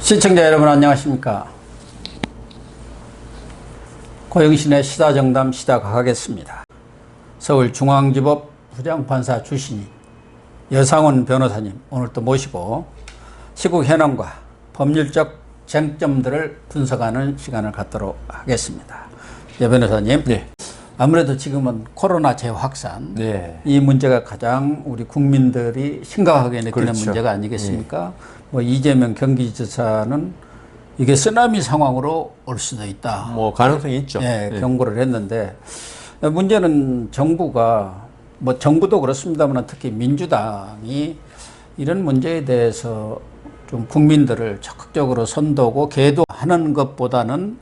시청자 여러분 안녕하십니까. 고영신의 시사정담 시작하겠습니다. 서울중앙지법 부장판사 출신인 여상훈 변호사님 오늘 또 모시고 시국 현황과 법률적 쟁점들을 분석하는 시간을 갖도록 하겠습니다. 여 변호사님, 네. 아무래도 지금은 코로나 재확산, 네. 이 문제가 가장 우리 국민들이 심각하게 느끼는 그렇죠. 문제가 아니겠습니까? 뭐 이재명 경기지사는 이게 쓰나미 상황으로 올 수도 있다. 뭐 가능성이 있죠. 예, 네. 경고를 했는데 문제는 정부가 뭐 정부도 그렇습니다만 특히 민주당이 이런 문제에 대해서 좀 국민들을 적극적으로 선도고 계도하는 것보다는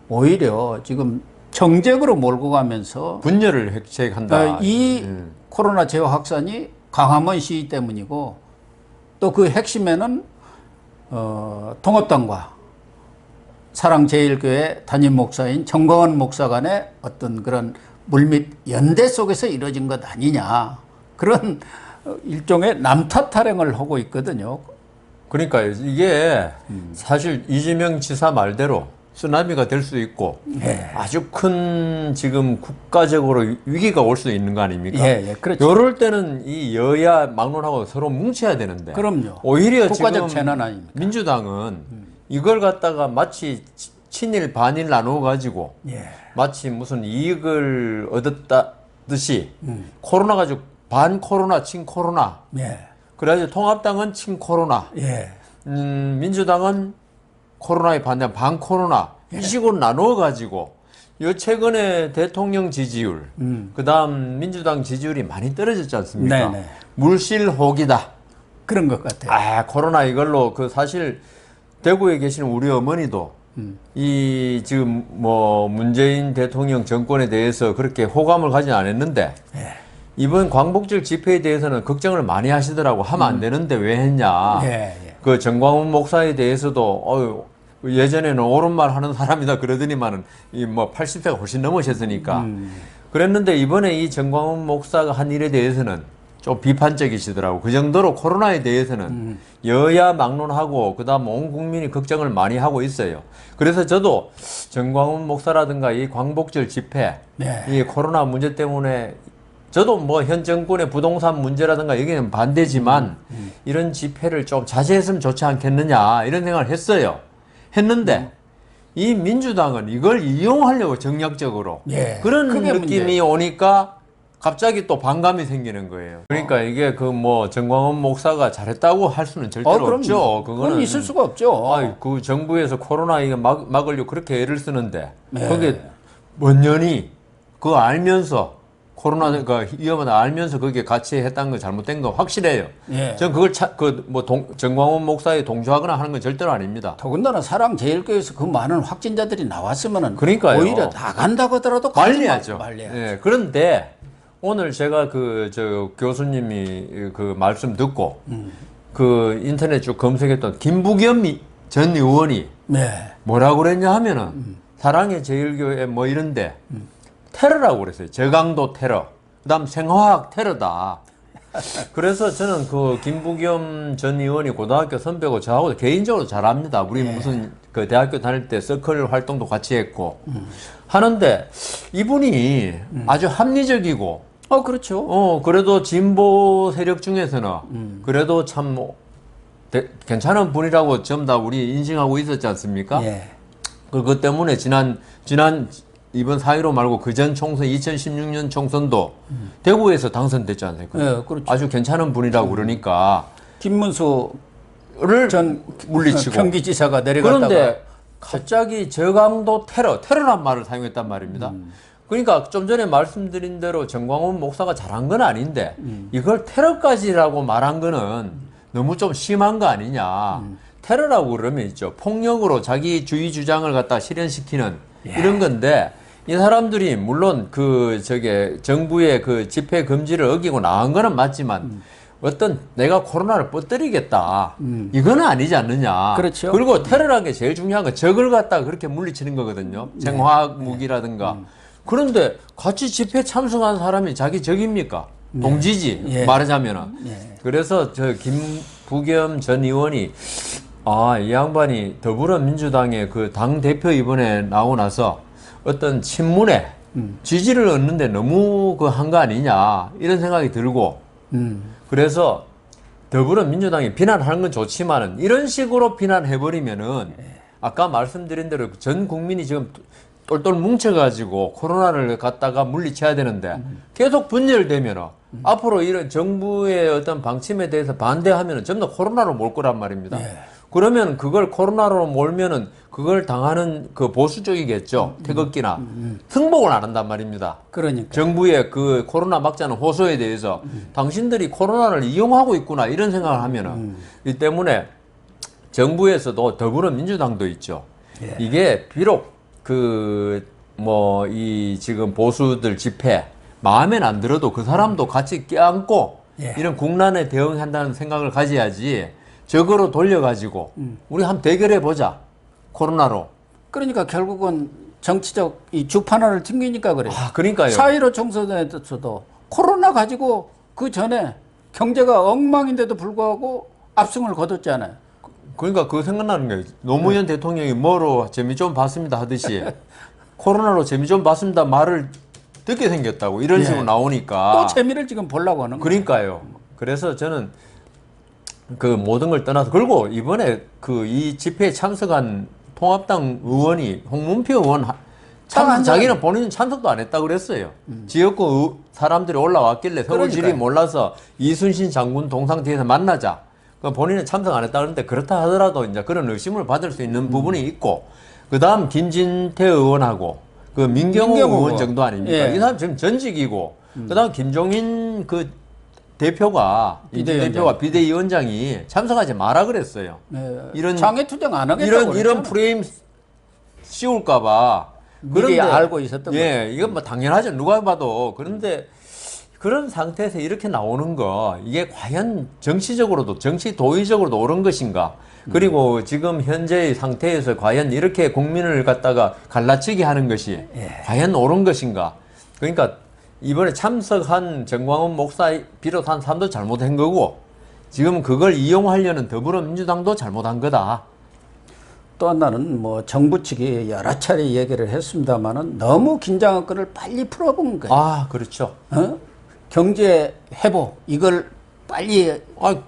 오히려 지금 정쟁으로 몰고 가면서 분열을 획책한다. 이 코로나 재확산이 광화문 시위 때문이고 또 그 핵심에는 통합당과 사랑제일교회 담임 목사인 정광훈 목사 간의 어떤 그런 물밑 연대 속에서 이루어진 것 아니냐, 그런 일종의 남탓 타령을 하고 있거든요. 그러니까 이게 사실 이재명 지사 말대로 쓰나미가 될 수도 있고 예. 아주 큰 지금 국가적으로 위기가 올 수도 있는 거 아닙니까? 예, 예, 그렇죠. 이럴 때는 이 여야 막론하고 서로 뭉쳐야 되는데 그럼요. 오히려 국가적 지금 재난 아닙니까? 민주당은 이걸 갖다가 마치 친일 반일 나누어 가지고 예. 마치 무슨 이익을 얻었다듯이 코로나 가지고 반 코로나 친 코로나, 예. 그래가지고 통합당은 친 코로나, 예. 민주당은 코로나에 반대 반 코로나, 이 식으로 나누어 가지고 요 최근에 대통령 지지율, 그다음 민주당 지지율이 많이 떨어졌지 않습니까? 네네. 물실혹이다. 그런 것 같아요. 아, 코로나 이걸로 그 사실 대구에 계시는 우리 어머니도 이 지금 뭐 문재인 대통령 정권에 대해서 그렇게 호감을 가진 않았는데 예. 이번 광복절 집회에 대해서는 걱정을 많이 하시더라고. 하면 안 되는데 왜 했냐. 예, 예. 그 정광훈 목사에 대해서도 예전에는 옳은 말 하는 사람이다 그러더니만은 이 뭐 80세가 훨씬 넘으셨으니까 그랬는데 이번에 이 정광훈 목사가 한 일에 대해서는 좀 비판적이시더라고. 그 정도로 코로나에 대해서는 여야 막론하고 그다음 온 국민이 걱정을 많이 하고 있어요. 그래서 저도 정광훈 목사라든가 이 광복절 집회, 네. 이 코로나 문제 때문에 저도 뭐 현 정권의 부동산 문제라든가 여기는 반대지만 이런 집회를 좀 자제했으면 좋지 않겠느냐 이런 생각을 했는데 이 민주당은 이걸 이용하려고 정략적으로 예, 그런 그게 느낌이 문제예요. 오니까 갑자기 또 반감이 생기는 거예요. 그러니까 이게 그 뭐 정광훈 목사가 잘했다고 할 수는 절대로 그럼요. 없죠. 그건 있을 수가 없죠. 그 정부에서 코로나 이거 막으려고 그렇게 애를 쓰는데 네. 그게 몇 년이 그거 알면서 코로나가 위험하다 알면서 그게 같이 했다는 거 잘못된 거 확실해요. 예. 전 그걸 정광훈 목사에 동조하거나 하는 건 절대로 아닙니다. 더군다나 사랑제일교회에서 그 많은 확진자들이 나왔으면은 그러니까요. 오히려 나간다고 하더라도 관리하죠. 관리해야죠. 예, 그런데 오늘 제가 저 교수님이 그 말씀 듣고 그 인터넷 쭉 검색했던 김부겸 전 의원이 네. 뭐라고 그랬냐 하면은 사랑의 제일교회 뭐 이런데 테러라고 그랬어요. 저강도 테러. 그다음 생화학 테러다. 그래서 저는 그 김부겸 전 의원이 고등학교 선배고 저하고 개인적으로 잘 압니다. 우리 무슨 그 대학교 다닐 때 서클 활동도 같이 했고 하는데 이분이 아주 합리적이고 그렇죠. 그래도 진보 세력 중에서는 그래도 참 괜찮은 분이라고 전부 다 우리 인식하고 있었지 않습니까? 예. 그것 때문에 지난 이번 4.15 말고 그전 총선 2016년 총선도 대구에서 당선됐지 않습니까? 예, 그렇죠. 아주 괜찮은 분이라고 그러니까 김문수를 전 물리치고 경기지사가 내려갔다가 그런데 갑자기 저강도 테러란 말을 사용했단 말입니다. 그러니까 좀 전에 말씀드린 대로 정광훈 목사가 잘한 건 아닌데 이걸 테러까지라고 말한 거는 너무 좀 심한 거 아니냐. 테러라고 그러면 있죠. 폭력으로 자기 주의 주장을 갖다 실현시키는 이런 건데 이 사람들이 물론 정부의 그 집회 금지를 어기고 나간 거는 맞지만 어떤 내가 코로나를 퍼뜨리겠다 이거는 아니지 않느냐. 그렇죠. 그리고 테러라는 게 제일 중요한 건 적을 갖다가 그렇게 물리치는 거거든요. 생화학 무기라든가. 그런데 같이 집회 참석한 사람이 자기 적입니까? 동지지 말하자면은. 그래서 저 김부겸 전 의원이 이 양반이 더불어민주당의 그 당 대표 이번에 나오고 나서 어떤 친문에 지지를 얻는데 너무 그 한 거 아니냐 이런 생각이 들고 그래서 더불어민주당이 비난하는 건 좋지만은 이런 식으로 비난해버리면은 아까 말씀드린 대로 전 국민이 지금 똘똘 뭉쳐가지고 코로나를 갖다가 물리쳐야 되는데 계속 분열되면은 앞으로 이런 정부의 어떤 방침에 대해서 반대하면은 전부 다 코로나로 몰 거란 말입니다. 그러면 그걸 코로나로 몰면은 그걸 당하는 그 보수 쪽이겠죠. 태극기나 승복을 안 한단 말입니다. 그러니까. 정부의 그 코로나 막자는 호소에 대해서 당신들이 코로나를 이용하고 있구나 이런 생각을 하면은 이 때문에 정부에서도 더불어민주당도 있죠. 이게 비록 그 뭐 이 지금 보수들 집회 마음엔 안 들어도 그 사람도 같이 껴안고 이런 국난에 대응한다는 생각을 가져야지 적으로 돌려가지고 우리 한번 대결해 보자 코로나로. 그러니까 결국은 정치적 이 주판을 튕기니까 그래요. 그러니까요. 4.15 총선에서도 코로나 가지고 그 전에 경제가 엉망인데도 불구하고 압승을 거뒀잖아요. 그러니까 그거 생각나는 거예요. 노무현 대통령이 뭐로 재미 좀 봤습니다 하듯이 코로나로 재미 좀 봤습니다 말을 듣게 생겼다고 이런 식으로 나오니까 또 재미를 지금 보려고 하는 거예요. 그러니까요. 그래서 저는 그 모든 걸 떠나서 그리고 이번에 그 이 집회에 참석한 통합당 의원이 홍문표 의원 자기는 본인은 참석도 안 했다고 그랬어요. 지역구 사람들이 올라왔길래 서울시리 몰라서 이순신 장군 동상 뒤에서 만나자. 본인은 참석 안 했다 그러는데 그렇다 하더라도 이제 그런 의심을 받을 수 있는 부분이 있고 그 다음 김진태 의원하고 그 민경호 의원 정도 아닙니까? 이 사람 지금 전직이고 그 다음 김종인 그 대표가 비대위원장이 참석하지 마라 그랬어요. 이런 장애투쟁 안 하겠다고 이런 프레임 씌울까봐 그런데 알고 있었던 거예요. 이건 뭐 당연하죠. 누가 봐도. 그런데 그런 상태에서 이렇게 나오는 거 이게 과연 정치적으로도 정치 도의적으로도 옳은 것인가? 그리고 지금 현재의 상태에서 과연 이렇게 국민을 갖다가 갈라치게 하는 것이 과연 옳은 것인가? 그러니까 이번에 참석한 정광훈 목사 비롯한 사람도 잘못한 거고 지금 그걸 이용하려는 더불어민주당도 잘못한 거다. 또 하나는 뭐 정부 측이 여러 차례 얘기를 했습니다만은 너무 긴장한 거를 빨리 풀어본 거예요. 그렇죠. 경제 회복 이걸 빨리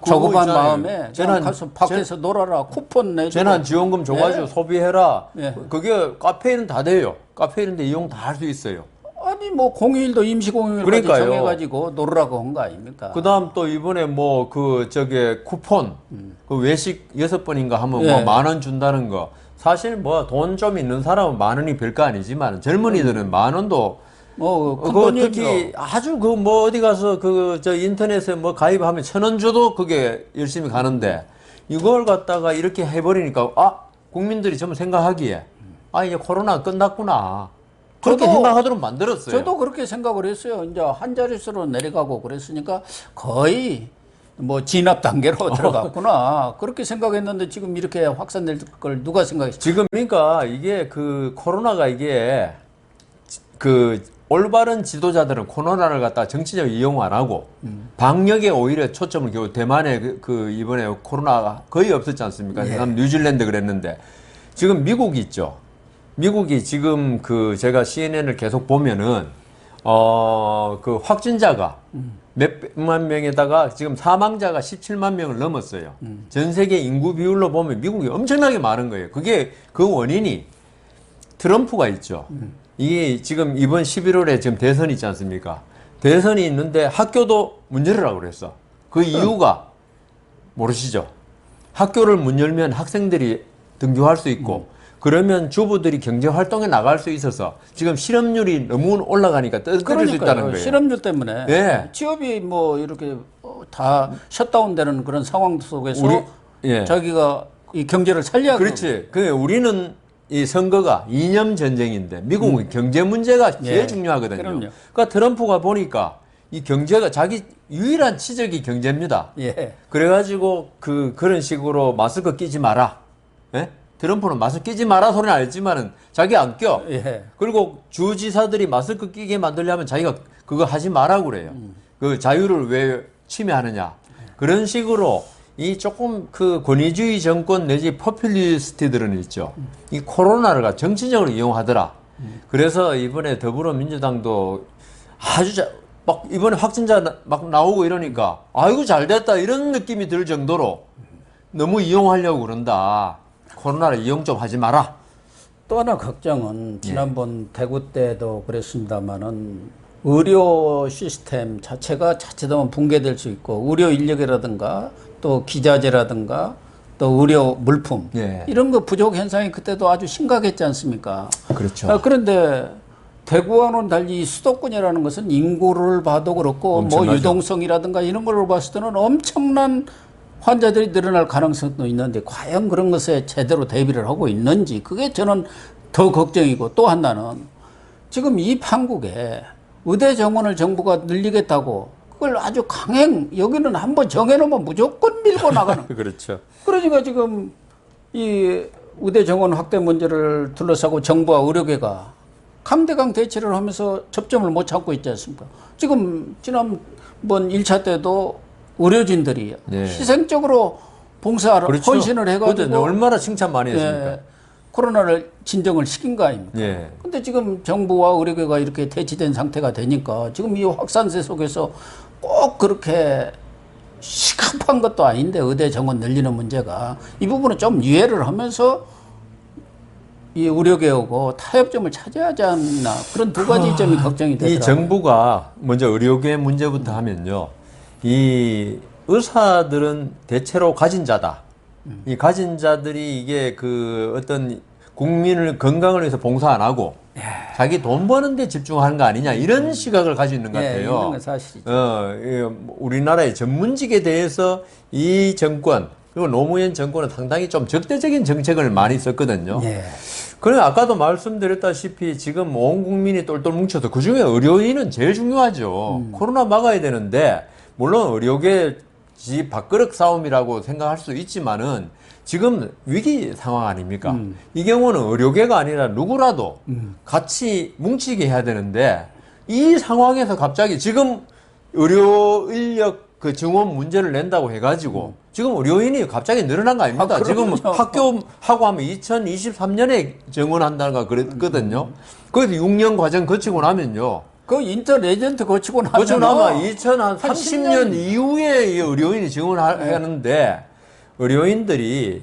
조급한 마음에 가서 밖에서 놀아라 쿠폰 내주고 재난지원금 줘가지고 소비해라. 그게 카페인은 다 돼요. 카페인인데 이용 다 할 수 있어요. 아니 뭐 공휴일도 임시공휴일까지 정해가지고 놀으라고 한 거 아닙니까? 그다음 또 이번에 뭐 그 저게 쿠폰 그 외식 6번인가 하면 뭐 10,000원 준다는 거 사실 뭐 돈 좀 있는 사람은 10,000원이 별거 아니지만 젊은이들은 10,000원도 그거 특히 아주 그 뭐 어디 가서 그 저 인터넷에 뭐 가입하면 1,000원 줘도 그게 열심히 가는데 이걸 갖다가 이렇게 해버리니까 국민들이 전부 생각하기에 이제 코로나 끝났구나. 그렇게 생각하도록 만들었어요. 저도 그렇게 생각을 했어요. 이제 한 자릿수로 내려가고 그랬으니까 거의 뭐 진압 단계로 들어갔구나. 그렇게 생각했는데 지금 이렇게 확산될 걸 누가 생각했어요? 지금 그러니까 이게 그 코로나가 이게 그 올바른 지도자들은 코로나를 갖다 정치적 이용 안 하고 방역에 오히려 초점을 겨우 대만에 그 이번에 코로나가 거의 없었지 않습니까? 뉴질랜드 그랬는데 지금 미국이 있죠. 미국이 지금 그 제가 CNN을 계속 보면은 그 확진자가 몇백만 명에다가 지금 사망자가 17만 명을 넘었어요. 전 세계 인구 비율로 보면 미국이 엄청나게 많은 거예요. 그게 그 원인이 트럼프가 있죠. 이게 지금 이번 11월에 지금 대선이 있지 않습니까? 대선이 있는데 학교도 문 열으라고 그랬어. 그 이유가 모르시죠? 학교를 문 열면 학생들이 등교할 수 있고 그러면 주부들이 경제 활동에 나갈 수 있어서 지금 실업률이 너무 올라가니까 떨어질 수 있다는 거예요. 실업률 때문에 취업이 뭐 이렇게 다 셧다운되는 그런 상황 속에서 자기가 이 경제를 살려야 그렇지. 우리는 이 선거가 이념 전쟁인데 미국은 경제 문제가 제일 중요하거든요. 그럼요. 그러니까 트럼프가 보니까 이 경제가 자기 유일한 치적이 경제입니다. 그래가지고 그런 식으로 마스크 끼지 마라. 트럼프는 마스크 끼지 마라 소리는 알지만은 자기 안 껴. 그리고 주지사들이 마스크 끼게 만들려면 자기가 그거 하지 마라 그래요. 그 자유를 왜 침해하느냐. 그런 식으로 이 조금 그 권위주의 정권 내지 포퓰리스트들은 있죠. 이 코로나를 정치적으로 이용하더라. 그래서 이번에 더불어민주당도 아주 막 이번에 확진자 막 나오고 이러니까 아이고 잘 됐다 이런 느낌이 들 정도로 너무 이용하려고 그런다. 코로나를 이용 좀 하지 마라. 또 하나 걱정은 지난번 대구 때도 그랬습니다마는 의료 시스템 자체가 자칫하면 붕괴될 수 있고 의료 인력이라든가 또 기자재라든가 또 의료 물품 예. 이런 거 부족 현상이 그때도 아주 심각했지 않습니까? 그렇죠. 그런데 대구와는 달리 수도권이라는 것은 인구를 봐도 그렇고 뭐 엄청나죠. 유동성이라든가 이런 걸로 봤을 때는 엄청난 환자들이 늘어날 가능성도 있는데 과연 그런 것에 제대로 대비를 하고 있는지 그게 저는 더 걱정이고 또 하나는 지금 이 판국에 의대 정원을 정부가 늘리겠다고 그걸 아주 강행 여기는 한번 정해놓으면 무조건 밀고 나가는 그렇죠. 그러니까 지금 이 의대 정원 확대 문제를 둘러싸고 정부와 의료계가 강대강 대치를 하면서 접점을 못 찾고 있지 않습니까? 지금 지난번 1차 때도 의료진들이 네. 희생적으로 봉사를 그렇죠. 헌신을 해가지고 얼마나 칭찬 많이 했습니까? 예, 코로나를 진정을 시킨 거 아닙니까? 예. 근데 지금 정부와 의료계가 이렇게 대치된 상태가 되니까 지금 이 확산세 속에서 꼭 그렇게 시급한 것도 아닌데 의대 정원 늘리는 문제가 이 부분은 좀 유예를 하면서 이 의료계하고 타협점을 찾아야 하지 않나 그런 두 가지 점이 걱정이 되더라고요. 이 정부가 먼저 의료계 문제부터 하면요. 이 의사들은 대체로 가진 자다. 이 가진 자들이 이게 그 어떤 국민을 건강을 위해서 봉사 안 하고 자기 돈 버는 데 집중하는 거 아니냐 이런 시각을 가지고 있는 것 같아요. 있는 건 사실이죠. 우리나라의 전문직에 대해서 이 정권 그리고 노무현 정권은 상당히 좀 적대적인 정책을 많이 썼거든요. 예. 그래 아까도 말씀드렸다시피 지금 온 국민이 똘똘 뭉쳐서 그중에 의료인은 제일 중요하죠. 코로나 막아야 되는데 물론 의료계 지 밥그릇 싸움이라고 생각할 수 있지만은 지금 위기 상황 아닙니까? 이 경우는 의료계가 아니라 누구라도 같이 뭉치게 해야 되는데 이 상황에서 갑자기 지금 의료 인력 그 증원 문제를 낸다고 해가지고 지금 의료인이 갑자기 늘어난 거 아닙니까? 지금 학교 하고 하면 2023년에 정원한다는 거 그랬거든요. 거기서 6년 과정 거치고 나면요. 그 인터 레전트 거치고 나면 거치고 나면 2030년 10년 이후에 이 의료인이 지원하는데 의료인들이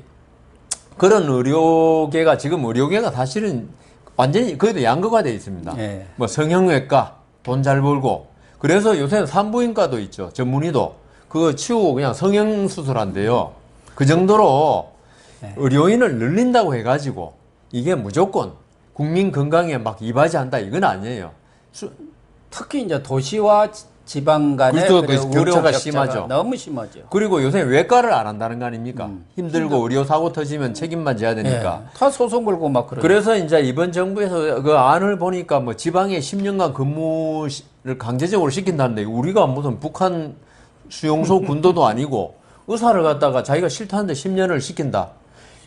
그런 의료계가 지금 의료계가 사실은 완전히 거기도 양극화되어 있습니다. 예. 뭐 성형외과 돈 잘 벌고 그래서 요새는 산부인과도 있죠. 전문의도 그거 치우고 그냥 성형수술한대요. 그 정도로 의료인을 늘린다고 해가지고 이게 무조건 국민 건강에 막 이바지한다 이건 아니에요. 특히 이제 도시와 지방 간의 그렇죠. 그 그 의료 격차가 격차가 심하죠. 너무 심하죠. 그리고 요새 외과를 안 한다는 거 아닙니까? 힘들고 의료사고 터지면 책임만 져야 되니까. 예. 다 소송 걸고 막 그러죠. 그래서 이제 이번 정부에서 그 안을 보니까 뭐 지방에 10년간 근무를 강제적으로 시킨다는데 우리가 무슨 북한 수용소 군도도 아니고 의사를 갖다가 자기가 싫다는데 10년을 시킨다.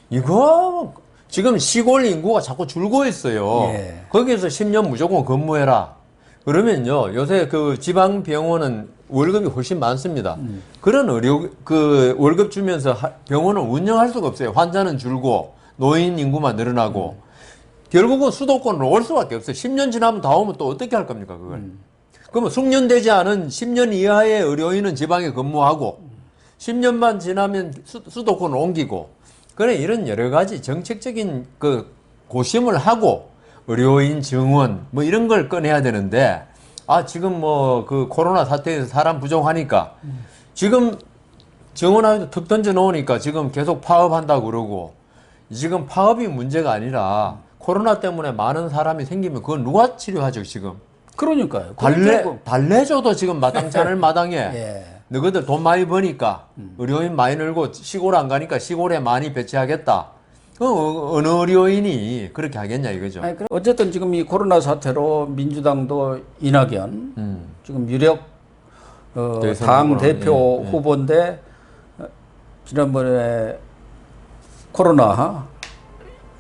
이거 지금 시골 인구가 자꾸 줄고 있어요. 예. 거기에서 10년 무조건 근무해라. 그러면요, 요새 그 지방 병원은 월급이 훨씬 많습니다. 그런 그 월급 주면서 병원을 운영할 수가 없어요. 환자는 줄고, 노인 인구만 늘어나고. 결국은 수도권으로 올 수밖에 없어요. 10년 지나면 다 오면 또 어떻게 할 겁니까, 그걸? 그러면 숙련되지 않은 10년 이하의 의료인은 지방에 근무하고, 10년만 지나면 수도권으로 옮기고, 그래, 이런 여러 가지 정책적인 그 고심을 하고, 의료인 증원 뭐 이런 걸 꺼내야 되는데 지금 뭐 그 코로나 사태에서 사람 부족하니까 지금 증원하기도 툭 던져 놓으니까 지금 계속 파업한다고 그러고 지금 파업이 문제가 아니라 코로나 때문에 많은 사람이 생기면 그건 누가 치료하죠 지금? 그러니까요. 달래줘도 지금 마땅찮을 마당에 예. 너희들 돈 많이 버니까 의료인 많이 늘고 시골 안 가니까 시골에 많이 배치하겠다. 어느 의료인이 그렇게 하겠냐 이거죠. 아니, 어쨌든 지금 이 코로나 사태로 민주당도 이낙연 지금 유력 당 대표 후보인데 지난번에 코로나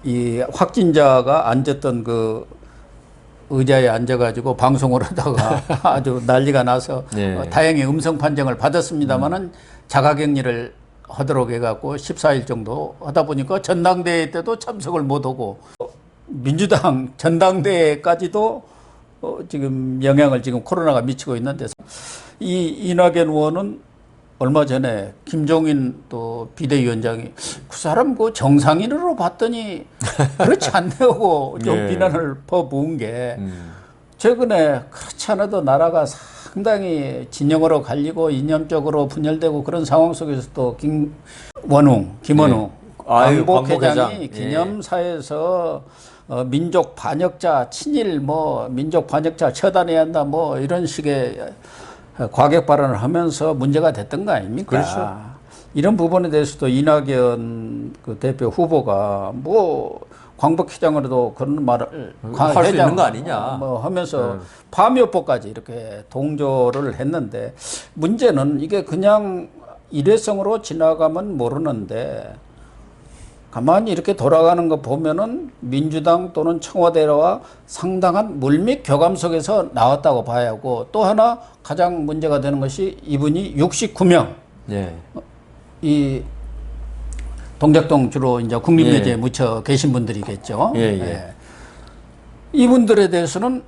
이 확진자가 앉았던 그 의자에 앉아가지고 방송을 하다가 아주 난리가 나서 다행히 음성 판정을 받았습니다만은 자가격리를 하도록 해갖고 14일 정도 하다 보니까 전당대회 때도 참석을 못하고 민주당 전당대회까지도 지금 영향을 지금 코로나가 미치고 있는데 이 이낙연 의원은 얼마 전에 김종인 또 비대위원장이 그 사람 그 정상인으로 봤더니 그렇지 않냐고 좀 예. 비난을 퍼부은 게 최근에 그렇지 않아도 나라가 상당히 진영으로 갈리고 이념적으로 분열되고 그런 상황 속에서 또 김원웅 아유, 광복회장이 광복회장. 예. 기념사에서 민족 반역자 친일 민족 반역자 처단해야 한다 이런 식의 과격 발언을 하면서 문제가 됐던 거 아닙니까? 그렇죠. 이런 부분에 대해서도 이낙연 그 대표 후보가 광복회장으로도 그런 말을 할 수 있는 거 아니냐. 하면서 파묘법까지 이렇게 동조를 했는데 문제는 이게 그냥 일회성으로 지나가면 모르는데 가만히 이렇게 돌아가는 거 보면은 민주당 또는 청와대와 상당한 물밑 교감 속에서 나왔다고 봐야 하고 또 하나 가장 문제가 되는 것이 이분이 69명 예. 이 동작동 주로 이제 국립묘지에 예. 묻혀 계신 분들이겠죠. 예, 예. 예. 이분들에 대해서는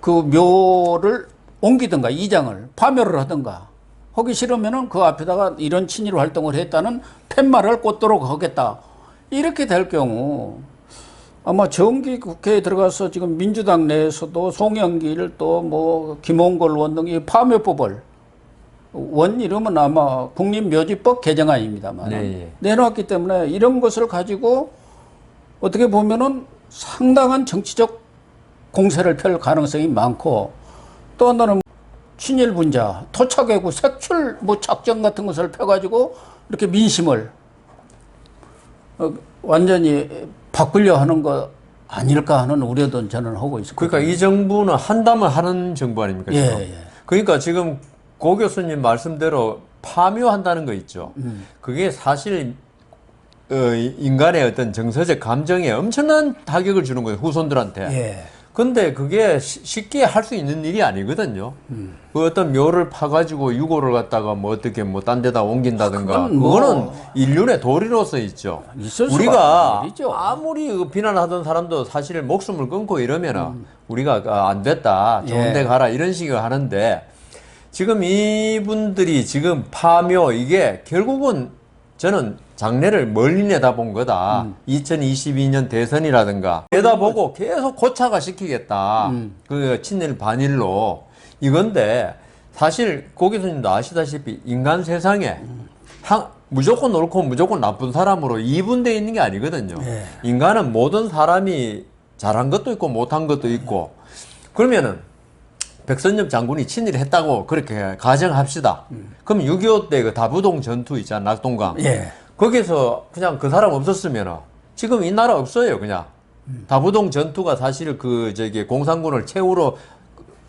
그 묘를 옮기든가 이장을 파묘를 하든가 하기 싫으면은 그 앞에다가 이런 친일 활동을 했다는 팻말을 꽂도록 하겠다. 이렇게 될 경우 아마 정기 국회에 들어가서 지금 민주당 내에서도 송영길 또 김홍걸 의원 등이 파묘법을 원 이름은 아마 국립묘지법 개정안입니다만 네. 내놓았기 때문에 이런 것을 가지고 어떻게 보면은 상당한 정치적 공세를 펼 가능성이 많고 또 하나는 친일 분자, 토착외구, 색출 작전 같은 것을 펴가지고 이렇게 민심을 완전히 바꾸려 하는 거 아닐까 하는 우려도 저는 하고 있습니다. 그러니까 이 정부는 한다면 하는 정부 아닙니까? 지금? 예. 그러니까 지금 고 교수님 말씀대로 파묘한다는 거 있죠. 그게 사실 인간의 어떤 정서적 감정에 엄청난 타격을 주는 거예요. 후손들한테. 예. 근데 그게 쉽게 할 수 있는 일이 아니거든요. 그 어떤 묘를 파가지고 유골을 갖다가 어떻게 딴 데다 옮긴다든가. 그거는 인륜의 도리로서 있죠. 있을 수가 우리가 없는 일이죠. 아무리 비난하던 사람도 사실 목숨을 끊고 이러면은 우리가 안 됐다. 좋은 데 가라. 이런 식으로 하는데 지금 이분들이 지금 파묘 이게 결국은 저는 장래를 멀리 내다본 거다. 2022년 대선이라든가 내다보고 계속 고착화 시키겠다. 그 친일 반일로 이건데 사실 고 교수님도 아시다시피 인간 세상에 무조건 옳고 무조건 나쁜 사람으로 이분돼 있는 게 아니거든요. 인간은 모든 사람이 잘한 것도 있고 못한 것도 있고 그러면은 백선엽 장군이 친일했다고 그렇게 가정합시다. 그럼 6.25 때 그 다부동 전투 있잖아, 낙동강. 예. 거기서 그냥 그 사람 없었으면 지금 이 나라 없어요, 그냥. 다부동 전투가 사실 공산군을 최후로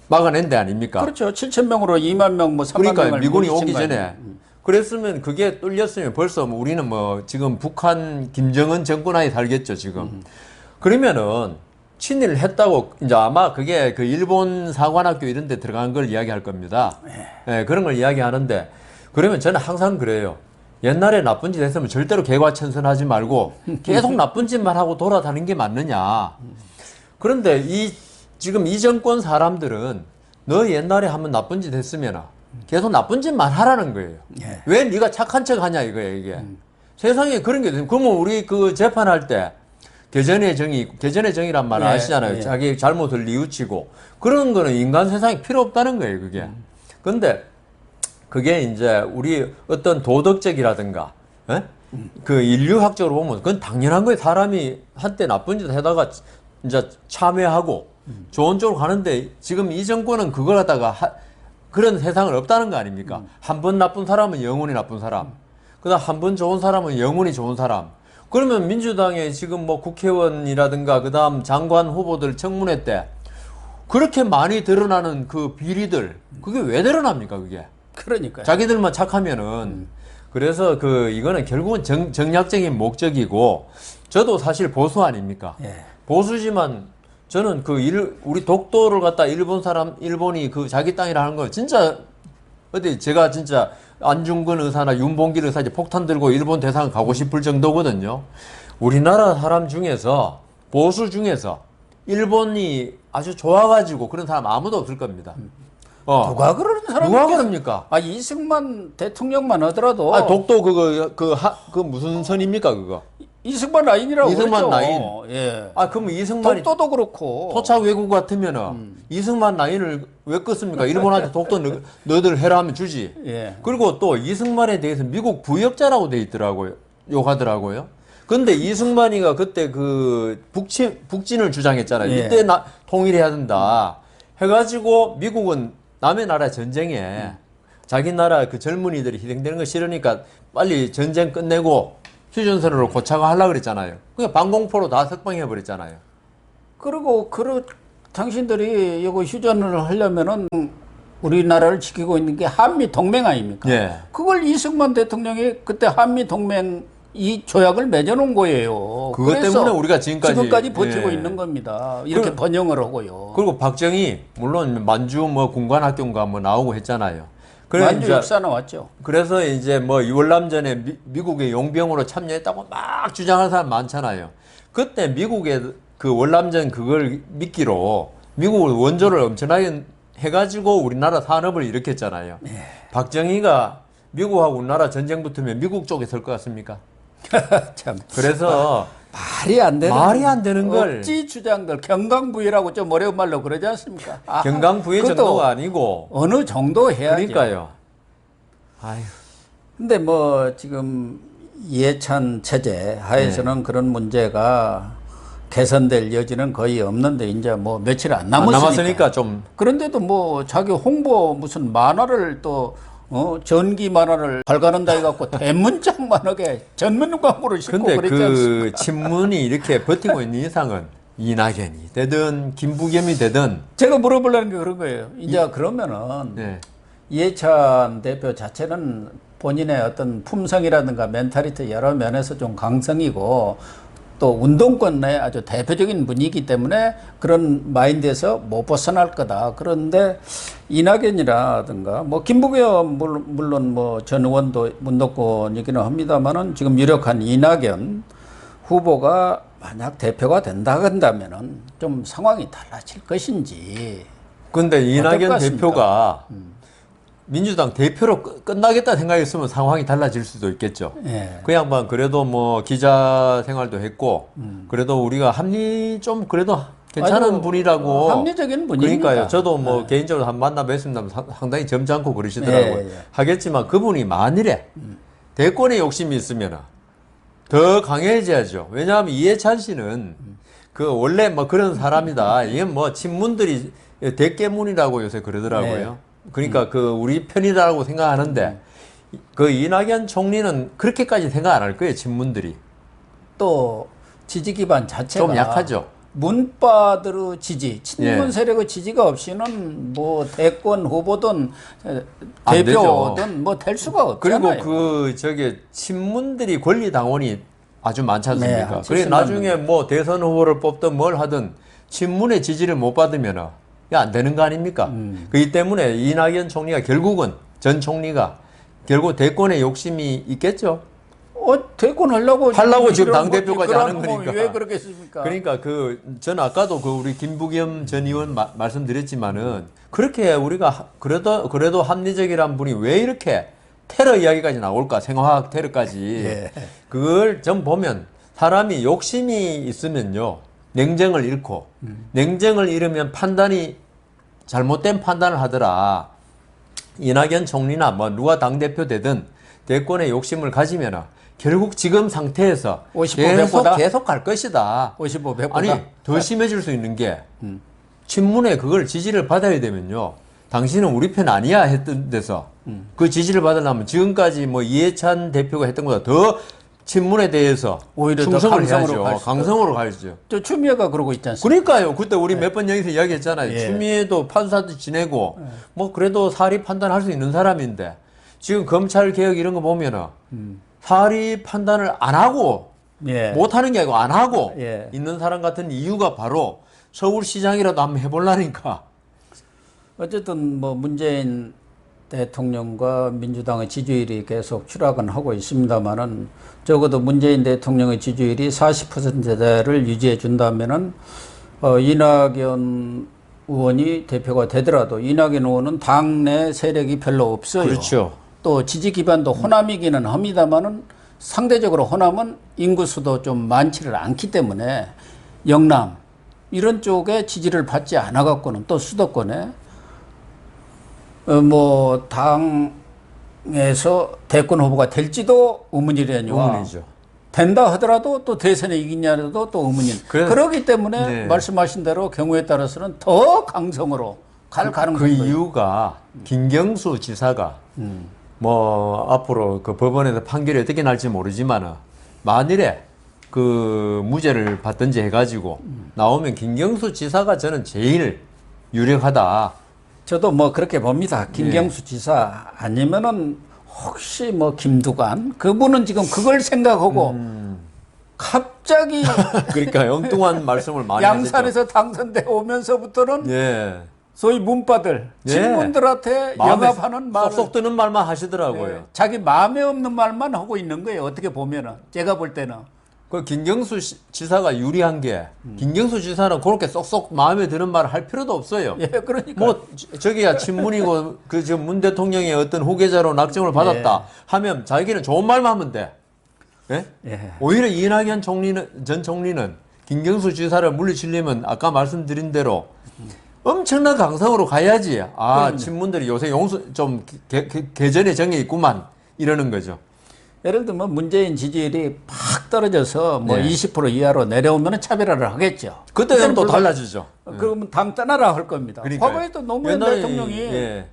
막아낸 데 아닙니까? 그렇죠. 7,000명으로 2만 명, 3만 그러니까 명을 미군이 물리친 오기 거 전에. 아니에요. 그랬으면 그게 뚫렸으면 벌써 우리는 지금 북한 김정은 정권 하에 살겠죠, 지금. 그러면은 친일을 했다고 이제 아마 그게 그 일본 사관학교 이런 데 들어간 걸 이야기할 겁니다. 예, 그런 걸 이야기하는데 그러면 저는 항상 그래요. 옛날에 나쁜 짓 했으면 절대로 개과천선하지 말고 계속 나쁜 짓만 하고 돌아다니는 게 맞느냐. 그런데 지금 이 정권 사람들은 너 옛날에 한번 나쁜 짓 했으면 계속 나쁜 짓만 하라는 거예요. 왜 네가 착한 척 하냐 이거예요, 이게. 세상에 그런 게 있어요. 그러면 우리 그 재판할 때 개전의 정의란 말 아시잖아요. 자기 잘못을 뉘우치고. 그런 거는 인간 세상에 필요 없다는 거예요, 그게. 근데 그게 이제 우리 어떤 도덕적이라든가, 그 인류학적으로 보면 그건 당연한 거예요. 사람이 한때 나쁜 짓 하다가 이제 참회하고 좋은 쪽으로 가는데 지금 이 정권은 그걸 갖다가 그런 세상은 없다는 거 아닙니까? 한 번 나쁜 사람은 영원히 나쁜 사람. 그 다음 한 번 좋은 사람은 영원히 좋은 사람. 그러면 민주당의 지금 국회의원이라든가 그 다음 장관 후보들 청문회 때 그렇게 많이 드러나는 그 비리들 그게 왜 드러납니까 그게? 그러니까요. 자기들만 착하면은 그래서 이거는 결국은 정략적인 목적이고 저도 사실 보수 아닙니까? 보수지만 저는 우리 독도를 갖다 일본이 자기 땅이라 하는 거 진짜 제가 진짜 안중근 의사나 윤봉길 의사 이제 폭탄 들고 일본 대사관 가고 싶을 정도거든요. 우리나라 사람 중에서 보수 중에서 일본이 아주 좋아가지고 그런 사람 아무도 없을 겁니다. 누가 그러는 사람이 누가 그럽니까? 아, 이승만 대통령만 하더라도 아, 독도 그 무슨 선입니까 그거? 이승만 라인이라고 이승만 그랬죠. 라인. 예. 아, 그럼 이승만이 독도도 그렇고. 토착 외국 같으면은 이승만 라인을 왜 껐습니까? 일본한테 독도 너희들 해라 하면 주지. 예. 그리고 또 이승만에 대해서 미국 부역자라고 돼 있더라고요. 욕하더라고요. 근데 이승만이가 그때 그 북진을 주장했잖아요. 예. 이때 통일해야 된다. 해가지고 미국은 남의 나라 전쟁에 자기 나라 그 젊은이들이 희생되는 거 싫으니까 빨리 전쟁 끝내고 휴전선으로 고착을 하려고 그랬잖아요. 그냥 방공포로 다 석방해버렸잖아요. 그리고 당신들이 이거 휴전을 하려면은 우리나라를 지키고 있는 게 한미 동맹 아닙니까? 예. 그걸 이승만 대통령이 그때 한미 동맹 이 조약을 맺어놓은 거예요. 그것 그래서 때문에 우리가 지금까지 버티고 예. 있는 겁니다. 이렇게 번영을 하고요. 그리고 박정희 물론 만주 뭐 군관학교인가 뭐 나오고 했잖아요. 그래서 만주 이제 역사 나왔죠. 그래서 이제 뭐 유월남전에 미국의 용병으로 참여했다고 막 주장하는 사람 많잖아요. 그때 미국의 그 월남전 그걸 미끼로 미국을 원조를 엄청나게 해가지고 우리나라 산업을 일으켰잖아요. 박정희가 미국하고 우리나라 전쟁 붙으면 미국 쪽에 설 것 같습니까? 참 그래서 말이 안 되는 걸 억지 주장들 경강부회라고 좀 어려운 말로 그러지 않습니까? 경강부회 그것도 정도가 아니고 어느 정도 해야죠. 그러니까요. 아휴. 근데 뭐 지금 이해찬 체제 하에서는 그런 문제가 개선될 여지는 거의 없는데 이제 뭐 며칠 안 남았으니까. 좀 그런데도 뭐 자기 홍보 무슨 만화를 또 전기 만화를 발간한다 해갖고 대문짝만하게 전문 광고를 싣고 근데 그랬지 않습니까? 그 친문이 이렇게 버티고 있는 이상은 이낙연이 되든 김부겸이 되든 제가 물어보려는 게 그런 거예요. 이제 그러면은 네. 이해찬 대표 자체는 본인의 어떤 품성이라든가 멘탈리티 여러 면에서 좀 강성이고 또 운동권의 아주 대표적인 분이기 때문에 그런 마인드에서 못 벗어날 거다. 그런데 이낙연이라든가 뭐 김부겸 물론 뭐 전 의원도 운동권이기는 합니다만은 지금 유력한 이낙연 후보가 만약 대표가 된다 한다면은 좀 상황이 달라질 것인지. 근데 어떨 것 이낙연 같습니까? 대표가 민주당 대표로 끝나겠다 생각했으면 상황이 달라질 수도 있겠죠. 예. 그 양반 그래도 뭐 기자 생활도 했고 그래도 우리가 좀 그래도 괜찮은 아주 분이라고 합리적인 분입니다. 그러니까요. 저도 뭐 개인적으로 한 만나 뵀습니다. 상당히 점잖고 그러시더라고요. 예, 예. 하겠지만 그분이 만일에 대권에 욕심이 있으면 더 강해져야죠. 왜냐하면 이해찬 씨는 그 원래 뭐 그런 사람이다. 이게 뭐 친문들이 대깨문이라고 요새 그러더라고요. 그러니까 그 우리 편이라고 생각하는데 그 이낙연 총리는 그렇게까지 생각 안 할 거예요. 친문들이. 또 지지 기반 자체가 좀 약하죠. 문파들의 지지, 친문 예. 세력의 지지가 없이는 뭐 대권 후보든 안 대표든 뭐 될 수가 없잖아요. 그리고 친문들이 권리 당원이 아주 많지 않습니까? 네, 한 그래 70만 나중에 뭐 대선 후보를 뽑든 뭘 하든 친문의 지지를 못 받으면 안 되는 거 아닙니까? 그렇기 때문에 이낙연 총리가 결국은 전 총리가 결국 대권에 욕심이 있겠죠. 대권 하려고 지금 이런 당대표까지 그런 하는 거니까. 왜 그러겠습니까? 그러니까 전 아까도 우리 김부겸 전 의원 말씀드렸지만은 그렇게 우리가 그래도 합리적이란 분이 왜 이렇게 테러 이야기까지 나올까? 생화학 테러까지. 예. 그걸 좀 보면 사람이 욕심이 있으면요. 냉정을 잃고 냉정을 잃으면 잘못된 판단을 하더라. 이낙연 총리나 뭐 누가 당대표 되든 대권에 욕심을 가지면 결국 지금 상태에서 55%보다? 계속 갈 것이다. 55%보다? 아니 더 심해질 수 있는 게 친문에 그걸 지지를 받아야 되면요. 당신은 우리 편 아니야 했던 데서 그 지지를 받으려면 지금까지 뭐 이해찬 대표가 했던 것보다 더 친문에 대해서 오히려 더 충성을 강성으로 해야죠. 갈 강성으로 가야죠. 저 추미애가 그러고 있지 않습니까? 그러니까요. 그때 우리 몇 번 여기서 이야기했잖아요. 예. 추미애도 판사도 지내고 뭐 그래도 사리 판단할 수 있는 사람인데 지금 검찰 개혁 이런 거 보면은 사리 판단을 안 하고 예. 못 하는 게 아니고 안 하고 예. 있는 사람 같은 이유가 바로 서울시장이라도 한번 해보려니까. 어쨌든 뭐 문재인 대통령과 민주당의 지지율이 계속 추락은 하고 있습니다만은 적어도 문재인 대통령의 지지율이 40%대를 유지해 준다면은 이낙연 의원이 대표가 되더라도 이낙연 의원은 당내 세력이 별로 없어요. 그렇죠. 또 지지 기반도 호남이기는 합니다만은 상대적으로 호남은 인구수도 좀 많지를 않기 때문에 영남 이런 쪽에 지지를 받지 않아 갖고는 또 수도권에 뭐 당에서 대권 후보가 될지도 의문이려니와 의문이죠. 된다 하더라도 또 대선에 이기냐도 또 의문이. 그렇기 때문에 네. 말씀하신 대로 경우에 따라서는 더 강성으로 갈 가능성이 그 이유가 김경수 지사가 뭐 앞으로 그 법원에서 판결이 어떻게 날지 모르지만은 만일에 그 무죄를 받든지 해가지고 나오면 김경수 지사가 저는 제일 유력하다. 저도 뭐 그렇게 봅니다. 김경수 지사 아니면은 혹시 뭐 김두관 그분은 지금 그걸 생각하고 갑자기 그러니까 엉뚱한 말씀을 많이 양산에서 당선돼 오면서부터는 예. 소위 문바들 예. 친문들한테 마음에 영합하는 말을 쏙쏙 드는 말만 하시더라고요. 예, 자기 마음에 없는 말만 하고 있는 거예요. 어떻게 보면은 제가 볼 때는 그 김경수 지사가 유리한 게 김경수 지사는 그렇게 쏙쏙 마음에 드는 말을 할 필요도 없어요. 예, 그러니까 뭐 저기야 친문이고 그 지금 문 대통령의 어떤 후계자로 낙점을 받았다 하면 자기는 좋은 말만 하면 돼. 예? 예. 오히려 이낙연 전 총리는 김경수 지사를 물리치려면 아까 말씀드린 대로 엄청난 강성으로 가야지. 아, 친문들이 요새 좀 개전의 정이 있구만 이러는 거죠. 예를 들면 문재인 지지율이 팍 떨어져서 뭐 네. 20% 이하로 내려오면 차별화를 하겠죠. 그때는 또 물론 달라지죠. 그러면 당 떠나라 할 겁니다. 그러니까요. 과거에도 노무현 옛날에 대통령이 예.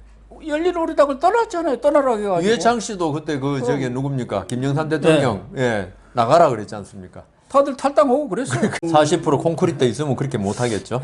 열린우리당을 떠났잖아요. 떠나라 해가지고. 유해창 씨도 그때 저기 누굽니까? 김영삼 대통령 예. 나가라 그랬지 않습니까? 다들 탈당하고 그랬어요. 40% 콘크리트 있으면 그렇게 못 하겠죠.